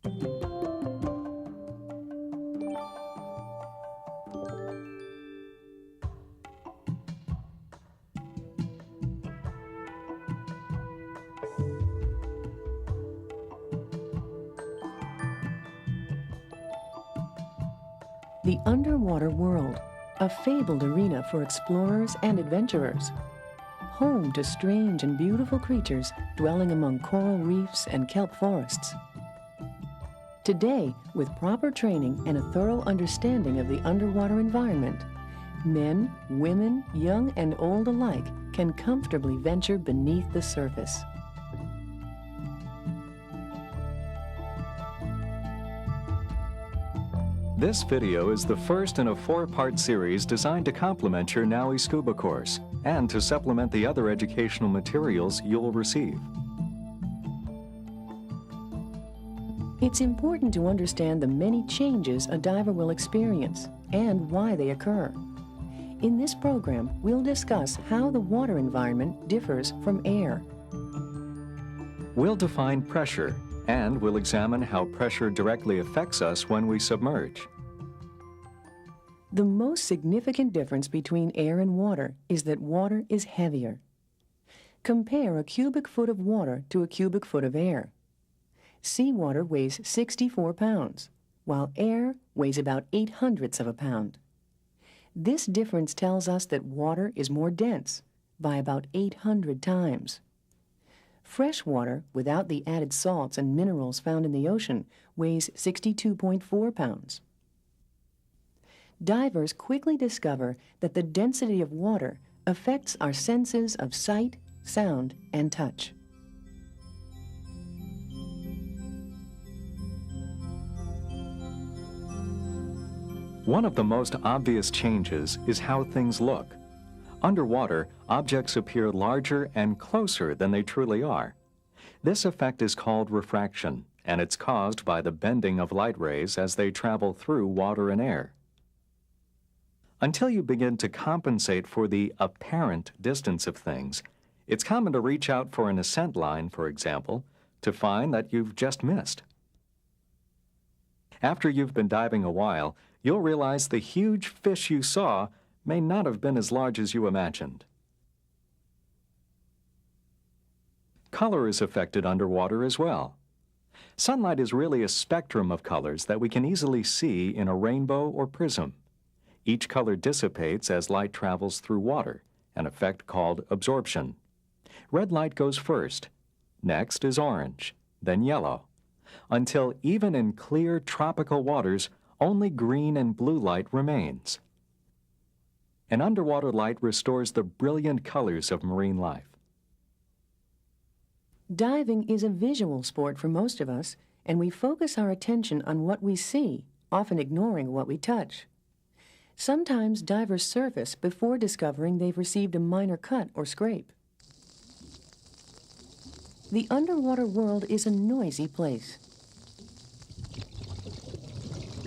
The underwater world, a fabled arena for explorers and adventurers. Home to strange and beautiful creatures dwelling among coral reefs and kelp forests. Today, with proper training and a thorough understanding of the underwater environment, men, women, young and old alike can comfortably venture beneath the surface. This video is the first in a 4-part series designed to complement your Naui Scuba course and to supplement the other educational materials you'll receive. It's important to understand the many changes a diver will experience and why they occur. In this program, we'll discuss how the water environment differs from air. We'll define pressure, and we'll examine how pressure directly affects us when we submerge. The most significant difference between air and water is that water is heavier. Compare a cubic foot of water to a cubic foot of air. Seawater weighs 64 pounds, while air weighs about 0.08 of a pound. This difference tells us that water is more dense by about 800 times. Fresh water, without the added salts and minerals found in the ocean, weighs 62.4 pounds. Divers quickly discover that the density of water affects our senses of sight, sound, and touch. One of the most obvious changes is how things look. Underwater, objects appear larger and closer than they truly are. This effect is called refraction, and it's caused by the bending of light rays as they travel through water and air. Until you begin to compensate for the apparent distance of things, it's common to reach out for an ascent line, for example, to find that you've just missed. After you've been diving a while, you'll realize the huge fish you saw may not have been as large as you imagined. Color is affected underwater as well. Sunlight is really a spectrum of colors that we can easily see in a rainbow or prism. Each color dissipates as light travels through water, an effect called absorption. Red light goes first. Next is orange, then yellow, until even in clear tropical waters, only green and blue light remains. An underwater light restores the brilliant colors of marine life. Diving is a visual sport for most of us, and we focus our attention on what we see, often ignoring what we touch. Sometimes divers surface before discovering they've received a minor cut or scrape. The underwater world is a noisy place.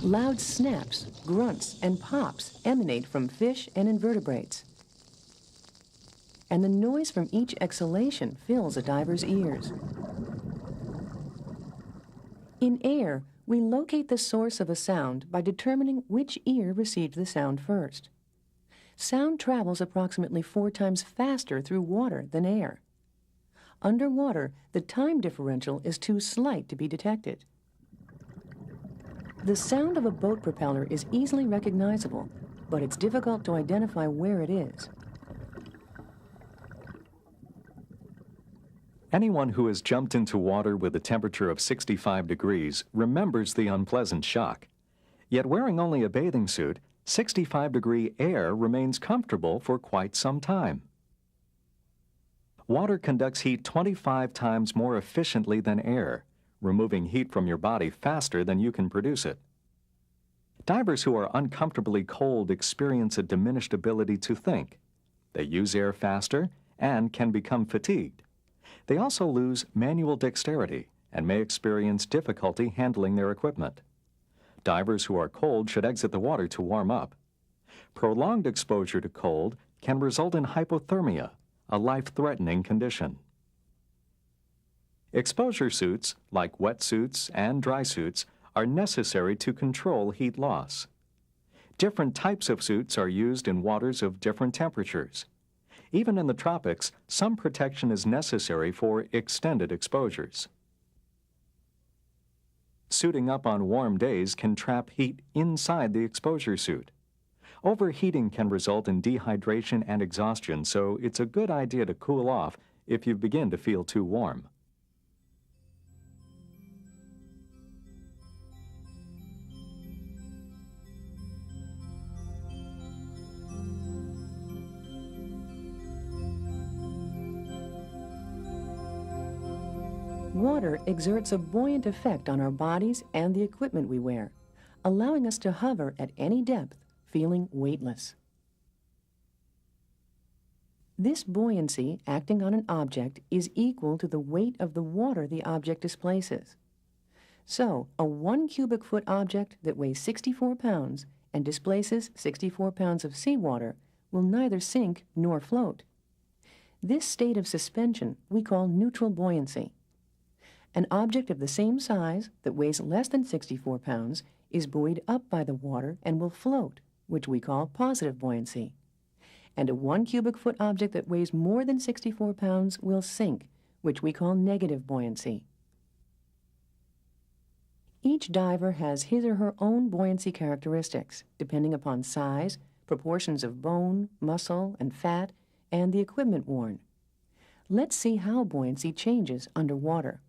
Loud snaps, grunts, and pops emanate from fish and invertebrates. And the noise from each exhalation fills a diver's ears. In air, we locate the source of a sound by determining which ear received the sound first. Sound travels approximately 4 times faster through water than air. Underwater, the time differential is too slight to be detected. The sound of a boat propeller is easily recognizable, but it's difficult to identify where it is. Anyone who has jumped into water with a temperature of 65 degrees remembers the unpleasant shock. Yet wearing only a bathing suit, 65-degree air remains comfortable for quite some time. Water conducts heat 25 times more efficiently than air, removing heat from your body faster than you can produce it. Divers who are uncomfortably cold experience a diminished ability to think. They use air faster and can become fatigued. They also lose manual dexterity and may experience difficulty handling their equipment. Divers who are cold should exit the water to warm up. Prolonged exposure to cold can result in hypothermia, a life-threatening condition. Exposure suits, like wetsuits and dry suits, are necessary to control heat loss. Different types of suits are used in waters of different temperatures. Even in the tropics, some protection is necessary for extended exposures. Suiting up on warm days can trap heat inside the exposure suit. Overheating can result in dehydration and exhaustion, so it's a good idea to cool off if you begin to feel too warm. Water exerts a buoyant effect on our bodies and the equipment we wear, allowing us to hover at any depth, feeling weightless. This buoyancy acting on an object is equal to the weight of the water the object displaces. So, a 1 cubic foot object that weighs 64 pounds and displaces 64 pounds of seawater will neither sink nor float. This state of suspension we call neutral buoyancy. An object of the same size that weighs less than 64 pounds is buoyed up by the water and will float, which we call positive buoyancy. And a 1 cubic foot object that weighs more than 64 pounds will sink, which we call negative buoyancy. Each diver has his or her own buoyancy characteristics, depending upon size, proportions of bone, muscle, and fat, and the equipment worn. Let's see how buoyancy changes underwater.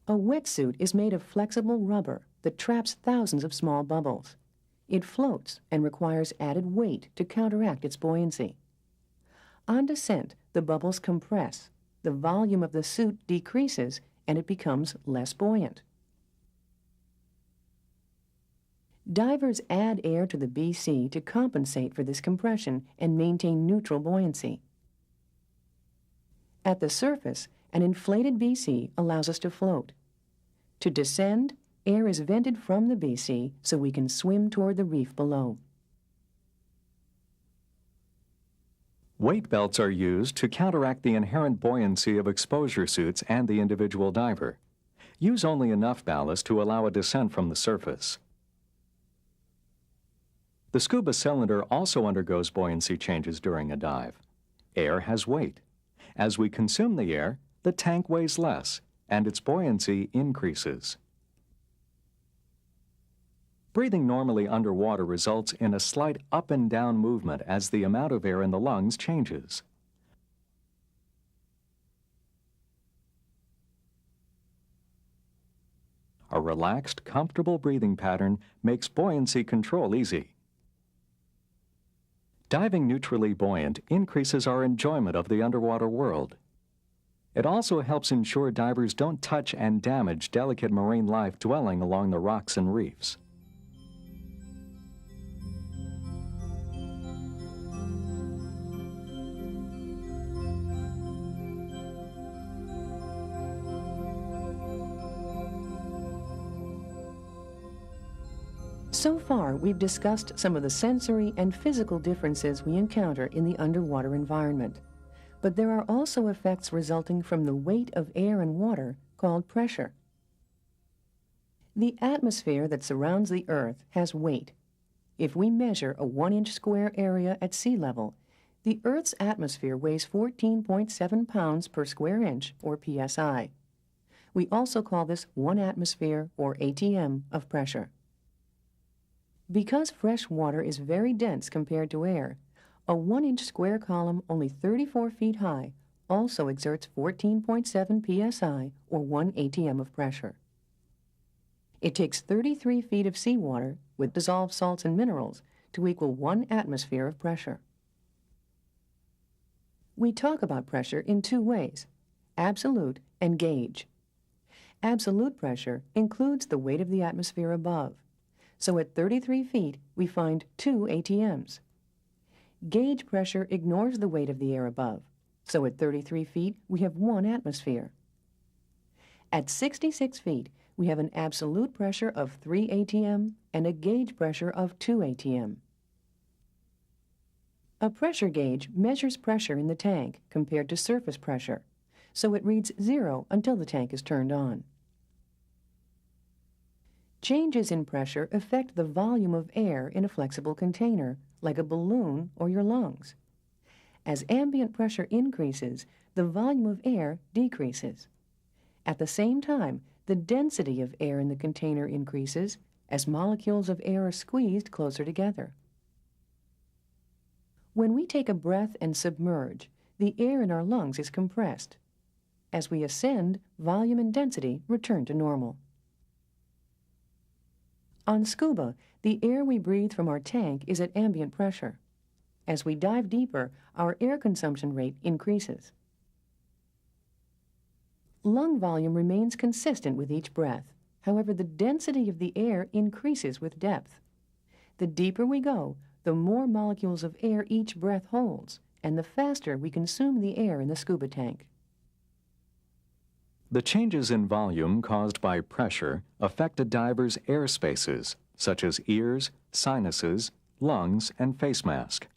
A wetsuit is made of flexible rubber that traps thousands of small bubbles. It floats and requires added weight to counteract its buoyancy. On descent, the bubbles compress, the volume of the suit decreases, and it becomes less buoyant. Divers add air to the BC to compensate for this compression and maintain neutral buoyancy. At the surface, an inflated BC allows us to float. To descend, air is vented from the BC so we can swim toward the reef below. Weight belts are used to counteract the inherent buoyancy of exposure suits and the individual diver. Use only enough ballast to allow a descent from the surface. The scuba cylinder also undergoes buoyancy changes during a dive. Air has weight. As we consume the air, the tank weighs less, and its buoyancy increases. Breathing normally underwater results in a slight up and down movement as the amount of air in the lungs changes. A relaxed, comfortable breathing pattern makes buoyancy control easy. Diving neutrally buoyant increases our enjoyment of the underwater world. It also helps ensure divers don't touch and damage delicate marine life dwelling along the rocks and reefs. So far, we've discussed some of the sensory and physical differences we encounter in the underwater environment. But there are also effects resulting from the weight of air and water called pressure. The atmosphere that surrounds the Earth has weight. If we measure a 1-inch square area at sea level, the Earth's atmosphere weighs 14.7 pounds per square inch, or psi. We also call this 1 atmosphere, or ATM, of pressure. Because fresh water is very dense compared to air, a 1-inch square column only 34 feet high also exerts 14.7 psi, or 1 ATM of pressure. It takes 33 feet of seawater, with dissolved salts and minerals, to equal 1 atmosphere of pressure. We talk about pressure in 2 ways, absolute and gauge. Absolute pressure includes the weight of the atmosphere above. So at 33 feet, we find 2 ATMs. Gauge pressure ignores the weight of the air above. So at 33 feet, we have 1 atmosphere. At 66 feet, we have an absolute pressure of 3 ATM and a gauge pressure of 2 ATM. A pressure gauge measures pressure in the tank compared to surface pressure. so it reads 0 until the tank is turned on. Changes in pressure affect the volume of air in a flexible container, like a balloon or your lungs. As ambient pressure increases, the volume of air decreases. At the same time, the density of air in the container increases as molecules of air are squeezed closer together. When we take a breath and submerge, the air in our lungs is compressed. As we ascend, volume and density return to normal. On Scuba, the air we breathe from our tank is at ambient pressure. As we dive deeper, our air consumption rate increases. Lung volume remains consistent with each breath. However, the density of the air increases with depth. The deeper we go, the more molecules of air each breath holds, and the faster we consume the air in the scuba tank. The changes in volume caused by pressure affect a diver's air spaces, such as ears, sinuses, lungs, and face mask.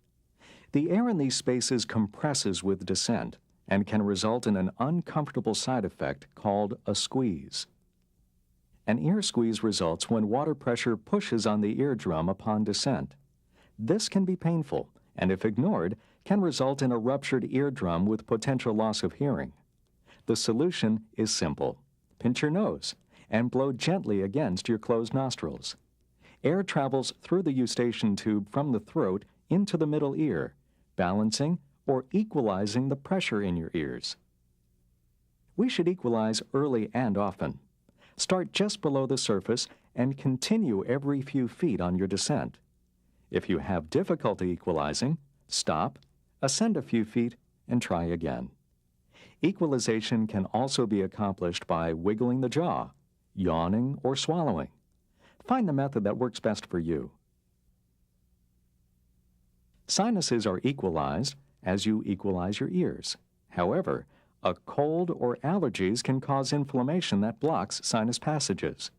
The air in these spaces compresses with descent and can result in an uncomfortable side effect called a squeeze. An ear squeeze results when water pressure pushes on the eardrum upon descent. This can be painful, and if ignored, can result in a ruptured eardrum with potential loss of hearing. The solution is simple. Pinch your nose and blow gently against your closed nostrils. Air travels through the eustachian tube from the throat into the middle ear, balancing or equalizing the pressure in your ears. We should equalize early and often. Start just below the surface and continue every few feet on your descent. If you have difficulty equalizing, stop, ascend a few feet, and try again. Equalization can also be accomplished by wiggling the jaw, yawning, or swallowing. Find the method that works best for you. Sinuses are equalized as you equalize your ears. However, a cold or allergies can cause inflammation that blocks sinus passages.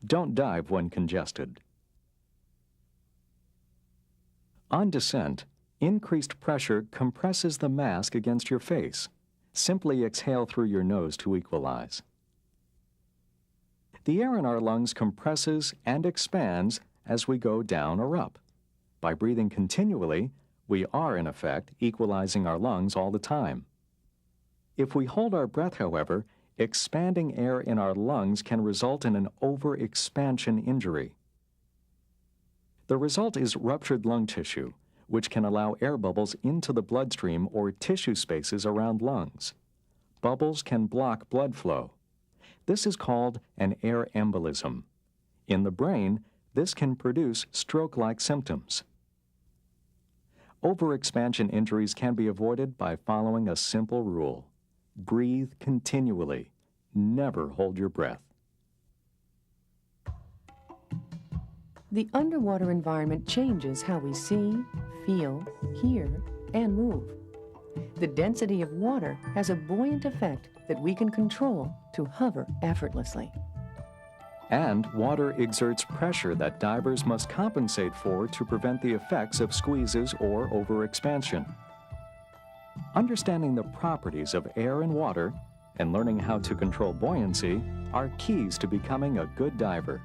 Don't dive when congested. On descent, increased pressure compresses the mask against your face. Simply exhale through your nose to equalize. The air in our lungs compresses and expands as we go down or up. By breathing continually, we are, in effect, equalizing our lungs all the time. If we hold our breath, however, expanding air in our lungs can result in an overexpansion injury. The result is ruptured lung tissue, which can allow air bubbles into the bloodstream or tissue spaces around lungs. Bubbles can block blood flow. This is called an air embolism. In the brain, this can produce stroke-like symptoms. Overexpansion injuries can be avoided by following a simple rule. Breathe continually. Never hold your breath. The underwater environment changes how we see, feel, hear, and move. The density of water has a buoyant effect that we can control to hover effortlessly. And water exerts pressure that divers must compensate for to prevent the effects of squeezes or overexpansion. Understanding the properties of air and water and learning how to control buoyancy are keys to becoming a good diver.